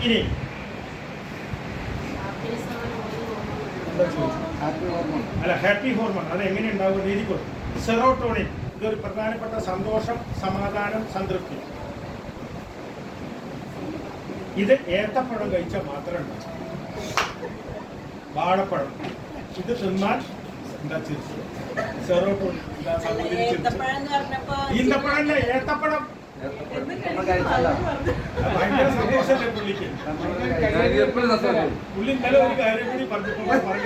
ഇനി അല്ല happy hormone അത് എങ്ങനെ ഉണ്ടാവും രീതിക്ക് സെറോട്ടോണിൻ ഇതൊരു പ്രധാനപ്പെട്ട സന്തോഷം, സമാധാനം, സംതൃപ്തി. ഇത് ഏത്തപ്പഴം കഴിച്ചാൽ മാത്രമേ ഉണ്ടാവും. വാഴപ്പഴം ഇത് തിന്നാൽ എന്താ ചിരിച്ചു സെറോട്ടോണിൻ ഈന്തപ്പഴം ഏത്തപ്പഴം ഭയങ്കര സന്തോഷമല്ലേ പുള്ളിക്ക്. പുള്ളി ഇന്നലെ ഒരു കാര്യം കൂടി പറഞ്ഞു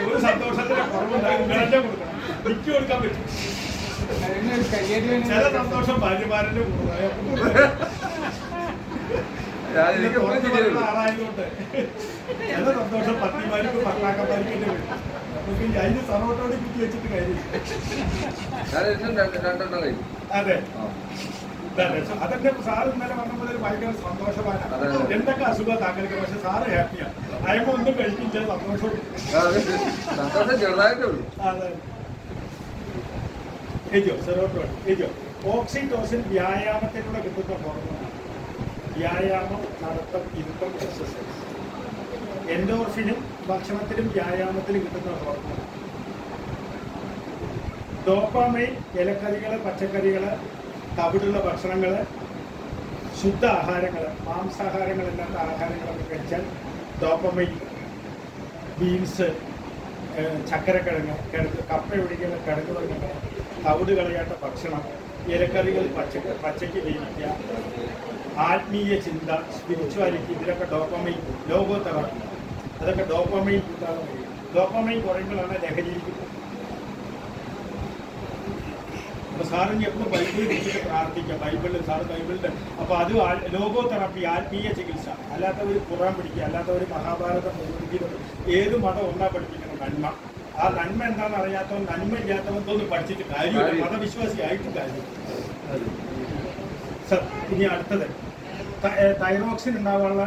ഒരു സന്തോഷത്തിന്റെ കുറവുണ്ടാകും കൊടുക്കണം, മിക്ക കൊടുക്കാൻ പറ്റും. ചില സന്തോഷം ഭാര്യമാരന്റെ ആളായതുകൊണ്ട് ചില സന്തോഷം പത്നിമാർക്കും ഭർത്താക്കന്മാർക്കും നമുക്ക് അതിന് സർവട്ടോടെ കുത്തി വെച്ചിട്ട് കാര്യമില്ല. അതെ അതൊക്കെ സാറ് ഇന്നലെ വന്നപ്പോൾ ഒരു ഭയങ്കര സന്തോഷമാണ്. എന്തൊക്കെ അസുഖം താങ്കൾക്ക്, പക്ഷെ സാറ് ഹാപ്പിയാണ്. അയമ ഒന്നും കഴിക്കില്ല, സന്തോഷവും. ഓക്സിറ്റോസിൻ വ്യായാമത്തിലൂടെ കിട്ടുന്ന ഹോർമോൺ. വ്യായാമം, നടത്തം, ഇരുത്തം, എക്സസൈസ്. എൻഡോർഫിനും ഭക്ഷണത്തിലും വ്യായാമത്തിലും കിട്ടുന്ന ഹോർമോൺ. ഡോപാമൈൻ ഇലക്കറികള്, പച്ചക്കറികള്, തവിടുള്ള ഭക്ഷണങ്ങള്, ശുദ്ധ ആഹാരങ്ങള്, മാംസാഹാരങ്ങളില്ലാത്ത ആഹാരങ്ങളൊക്കെ കഴിച്ചാൽ ഡോപാമൈൻ. ബീൻസ്, ചക്കരക്കിഴങ്ങ്, കപ്പ ഒഴിക്കുന്ന കിഴങ്ങ് വർഗ്ഗങ്ങൾ, തവിട് കളയാത്ത ഭക്ഷണം, ഇലക്കറികൾ പച്ചയ്ക്ക് വേവിക്കുക, ആത്മീയ ചിന്ത, സ്പിരിച്വാലിറ്റി, ഇതിലൊക്കെ ഡോപാമൈൻ, ലോഗോ തെറാപ്പി, അതൊക്കെ ഡോപാമൈൻ കൂട്ടാതെ കഴിയും. ഡോപാമൈൻ കുറയുമ്പോഴാണ് ലഹരിയിരിക്കുന്നത്. അപ്പൊ സാറിന് എപ്പോഴും ബൈബിളിൽ വെച്ചിട്ട് പ്രാർത്ഥിക്കാം. ബൈബിളിൽ സാറ് ബൈബിളിന്റെ അപ്പൊ അത് ലോഗോ തെറാപ്പി, ആത്മീയ ചികിത്സ. അല്ലാത്തവർ ഖുർആൻ പഠിക്കുക, അല്ലാത്തവർ മഹാഭാരതം, ഏത് മതം ഒന്നാ പഠിപ്പിക്കണം നന്മ. ആ നന്മ എന്താണെന്ന് അറിയാത്തവൻ, നന്മ ഇല്ലാത്തവൻ തോന്നും പഠിച്ചിട്ട് കാര്യമില്ല, മതവിശ്വാസിയായിട്ട് കാര്യം. ഇനി അടുത്തത് തൈറോക്സിൻ ഉണ്ടാവാനുള്ള